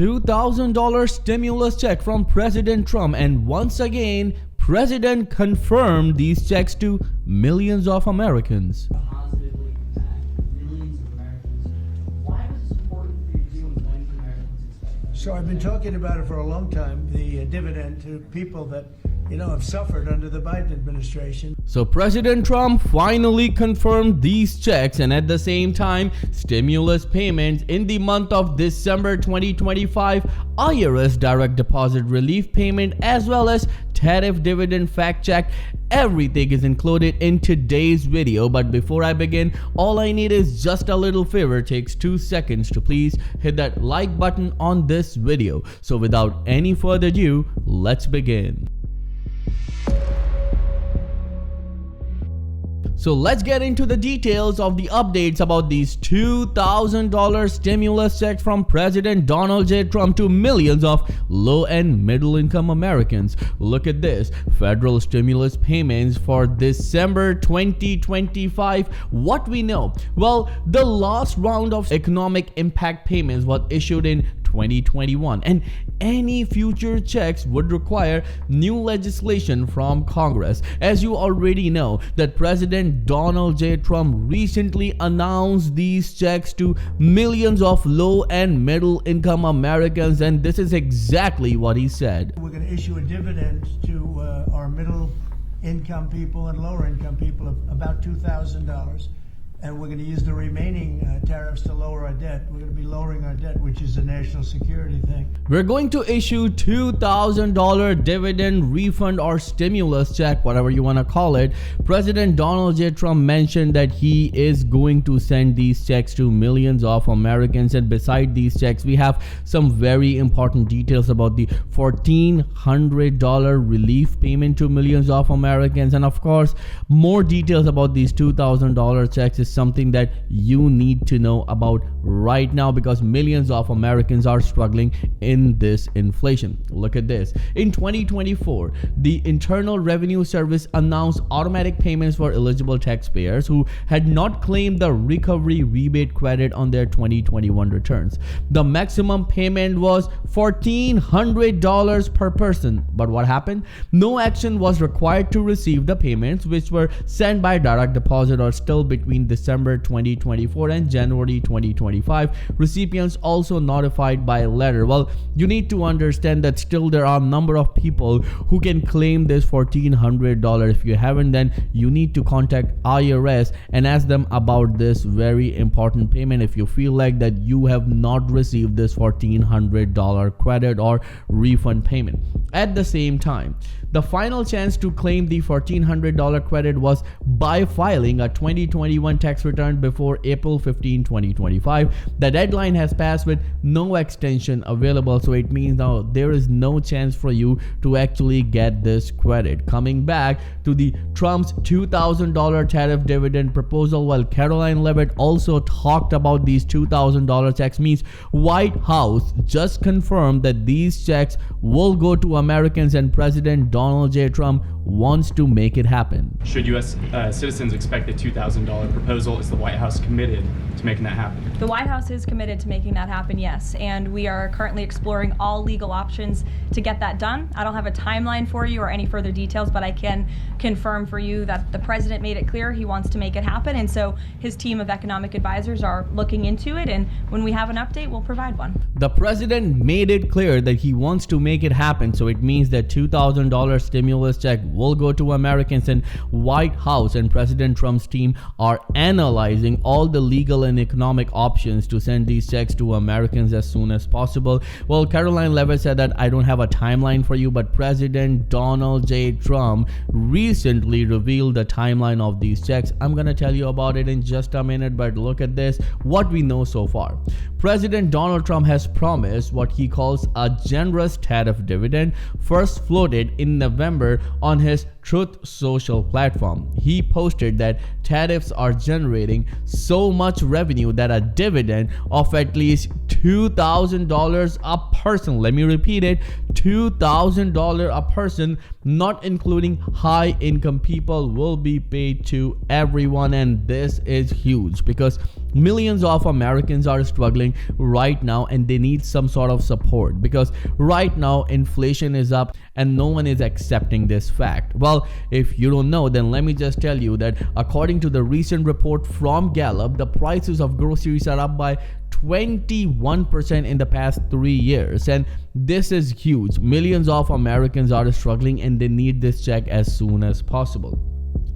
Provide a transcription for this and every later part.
$2,000 stimulus check from President Trump, and once again, President confirmed these checks to millions of Americans. Positively impact millions of Americans. Why was this important for you to do, and when can Americans expect that? So I've been talking about it for a long time, the dividend to people that, have suffered under the Biden administration. So President Trump finally confirmed these checks, and at the same time, stimulus payments in the month of December 2025, IRS direct deposit relief payment, as well as tariff dividend fact check. Everything is included in today's video. But before I begin, all I need is just a little favor. It takes 2 seconds to please hit that like button on this video. So without any further ado, let's begin. So let's get into the details of the updates about these $2,000 stimulus checks from President Donald J. Trump to millions of low and middle income Americans. Look at this. Federal stimulus payments for December 2025. What we know? Well, the last round of economic impact payments was issued in 2021, and any future checks would require new legislation from Congress. As you already know, that President Donald J. Trump recently announced these checks to millions of low and middle income Americans, and this is exactly what he said. We're going to issue a dividend to our middle income people and lower income people of about $2,000. And we're going to use the remaining tariffs to lower our debt. We're going to be lowering our debt, which is a national security thing. We're going to issue $2,000 dividend refund or stimulus check, whatever you want to call it. President Donald J. Trump mentioned that he is going to send these checks to millions of Americans. And beside these checks, we have some very important details about the $1,400 relief payment to millions of Americans. And of course, more details about these $2,000 checks is something that you need to know about right now, because millions of Americans are struggling in this inflation. Look at this. In 2024, the Internal Revenue Service announced automatic payments for eligible taxpayers who had not claimed the recovery rebate credit on their 2021 returns. The maximum payment was $1,400 per person. But what happened? No action was required to receive the payments, which were sent by direct deposit or still between December 2024 and January 2025. Recipients also notified by letter. Well, you need to understand that still there are a number of people who can claim this $1,400. If you haven't, then you need to contact IRS and ask them about this very important payment if you feel like that you have not received this $1,400 credit or refund payment. At the same time, the final chance to claim the $1,400 credit was by filing a 2021 tax return before April 15, 2025. The deadline has passed with no extension available, so it means now there is no chance for you to actually get this credit. Coming back to the Trump's $2,000 tariff dividend proposal, while Caroline Leavitt also talked about these $2,000 checks, means White House just confirmed that these checks will go to Americans, and President Donald J. Trump wants to make it happen. Should U.S. Citizens expect the $2,000 proposal? Is the White House committed to making that happen? The White House is committed to making that happen, yes. And we are currently exploring all legal options to get that done. I don't have a timeline for you or any further details, but I can confirm for you that the president made it clear he wants to make it happen. And so his team of economic advisors are looking into it. And when we have an update, we'll provide one. The president made it clear that he wants to make it happen. So it means that $2,000 stimulus check will go to Americans, and White House and President Trump's team are analyzing all the legal and economic options to send these checks to Americans as soon as possible. Well, Caroline Leavitt said that I don't have a timeline for you, but President Donald J. Trump recently revealed the timeline of these checks. I'm gonna tell you about it in just a minute, but look at this, what we know so far. President Donald Trump has promised what he calls a generous tariff dividend, first floated in November on his Truth Social platform. He posted that tariffs are generating so much revenue that a dividend of at least $2,000 a person, let me repeat it, $2,000 a person, not including high income people, will be paid to everyone. And this is huge because millions of Americans are struggling right now and they need some sort of support because right now inflation is up and no one is accepting this fact. Well, if you don't know, then let me just tell you that according to the recent report from Gallup, the prices of groceries are up by 21% in the past 3 years, and this is huge. Millions of Americans are struggling and they need this check as soon as possible.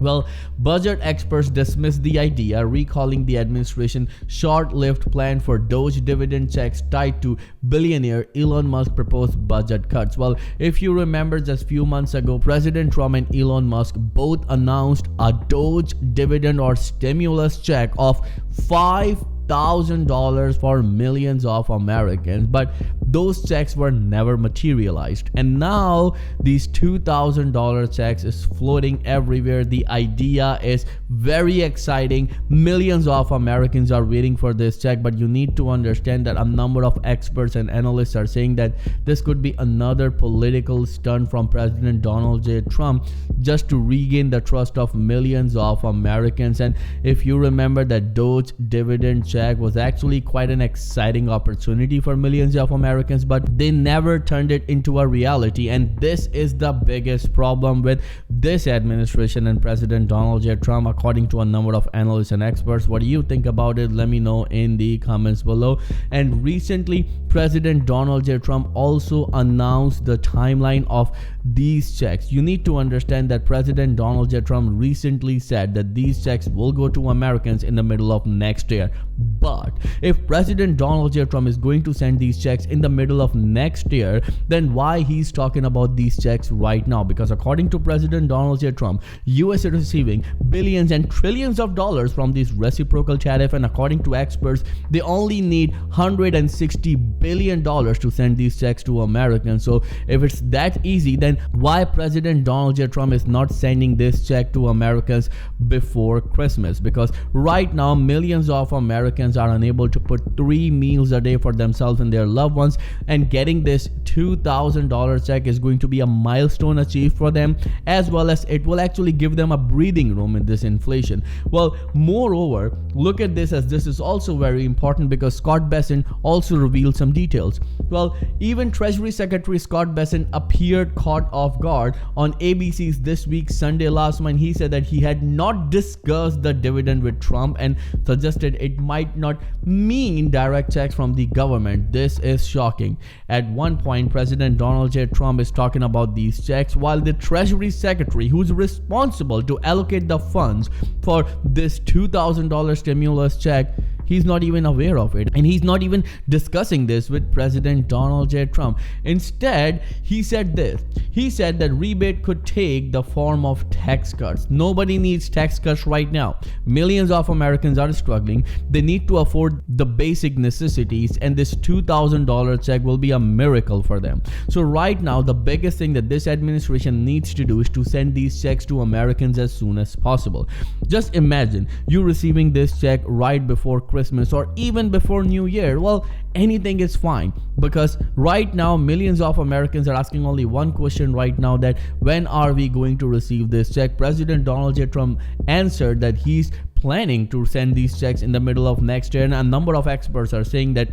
Well, budget experts dismiss the idea, recalling the administration's short-lived plan for Doge dividend checks tied to billionaire Elon Musk's proposed budget cuts. Well, if you remember, just a few months ago, President Trump and Elon Musk both announced a Doge dividend or stimulus check of $5,000 for millions of Americans, but those checks were never materialized. And now these $2,000 checks is floating everywhere. The idea is very exciting. Millions of Americans are waiting for this check, but you need to understand that a number of experts and analysts are saying that this could be another political stunt from President Donald J. Trump just to regain the trust of millions of Americans. And if you remember, that Doge dividend check was actually quite an exciting opportunity for millions of Americans, but they never turned it into a reality. And this is the biggest problem with this administration and President Donald J. Trump, according to a number of analysts and experts. What do you think about it? Let me know in the comments below. And recently, President Donald J. Trump also announced the timeline of these checks. You need to understand that President Donald J. Trump recently said that these checks will go to Americans in the middle of next year. But if President Donald J. Trump is going to send these checks in the middle of next year, then why he's talking about these checks right now? Because according to President Donald J. Trump, US is receiving billions and trillions of dollars from this reciprocal tariff, and according to experts, they only need $160 billion to send these checks to Americans. So if it's that easy, then why President Donald J. Trump is not sending this check to Americans before Christmas? Because right now millions of Americans are unable to put 3 meals a day for themselves and their loved ones, and getting this $2,000 check is going to be a milestone achieved for them, as well as it will actually give them a breathing room in this inflation. Well, moreover, look at this, as this is also very important because Scott Bessent also revealed some details. Well, even Treasury Secretary Scott Bessent appeared caught off guard on ABC's This Week Sunday last month. He said that he had not discussed the dividend with Trump and suggested it might not mean direct checks from the government. This is shocking. At one point, President Donald J. Trump is talking about these checks, while the Treasury Secretary, who's responsible to allocate the funds for this $2,000 stimulus check, he's not even aware of it, and he's not even discussing this with President Donald J. Trump. Instead, he said this. He said that rebate could take the form of tax cuts. Nobody needs tax cuts right now. Millions of Americans are struggling. They need to afford the basic necessities, and this $2,000 check will be a miracle for them. So right now, the biggest thing that this administration needs to do is to send these checks to Americans as soon as possible. Just imagine you receiving this check right before Christmas or even before New Year. Well, anything is fine, because right now millions of Americans are asking only one question right now, that when are we going to receive this check? President Donald J. Trump answered that he's planning to send these checks in the middle of next year, and a number of experts are saying that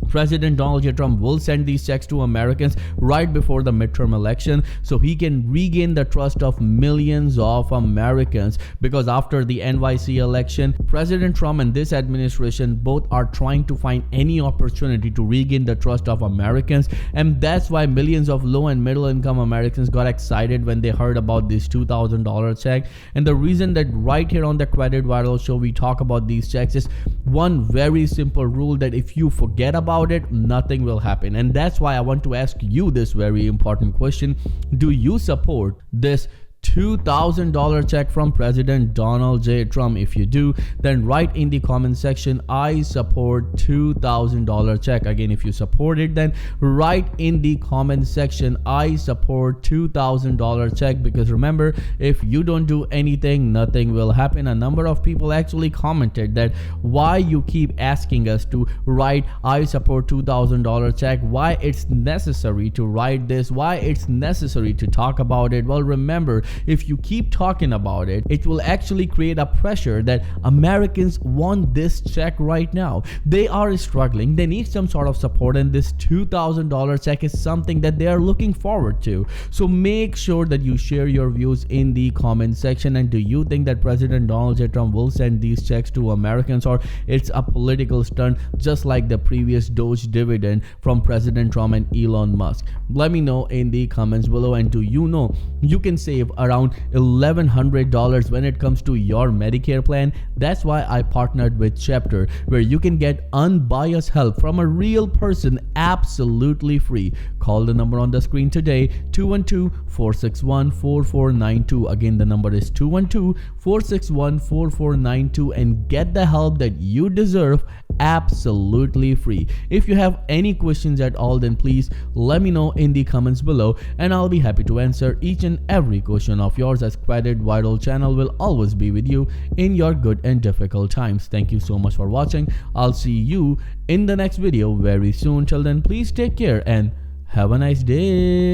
President Donald J. Trump will send these checks to Americans right before the midterm election so he can regain the trust of millions of Americans. Because after the NYC election, President Trump and this administration both are trying to find any opportunity to regain the trust of Americans, and that's why millions of low and middle income Americans got excited when they heard about this $2,000 check. And the reason that right here on the Credit Viral Show we talk about these checks is one very simple rule, that if you forget about it, nothing will happen. And that's why I want to ask you this very important question: do you support this $2,000 check from President Donald J. Trump? If you do, then write in the comment section, I support $2,000 check. Again, if you support it, then write in the comment section, I support $2,000 check, because remember, if you don't do anything, nothing will happen. A number of people actually commented that why you keep asking us to write I support $2,000 check, why it's necessary to write this, why it's necessary to talk about it. Well, remember, if you keep talking about it, it will actually create a pressure that Americans want this check right now. They are struggling, they need some sort of support, and this $2,000 check is something that they are looking forward to. So make sure that you share your views in the comment section. And do you think that President Donald J. Trump will send these checks to Americans, or it's a political stunt just like the previous Doge dividend from President Trump and Elon Musk? Let me know in the comments below. And do you know you can save around $1,100 when it comes to your Medicare plan? That's why I partnered with Chapter, where you can get unbiased help from a real person absolutely free. Call the number on the screen today, 212-461-4492. Again, the number is 212-461-4492, and get the help that you deserve absolutely free. If you have any questions at all, then please let me know in the comments below, and I'll be happy to answer each and every question of yours, as Credit Vital channel will always be with you in your good and difficult times. Thank you so much for watching. I'll see you in the next video very soon. Till then, please take care and have a nice day.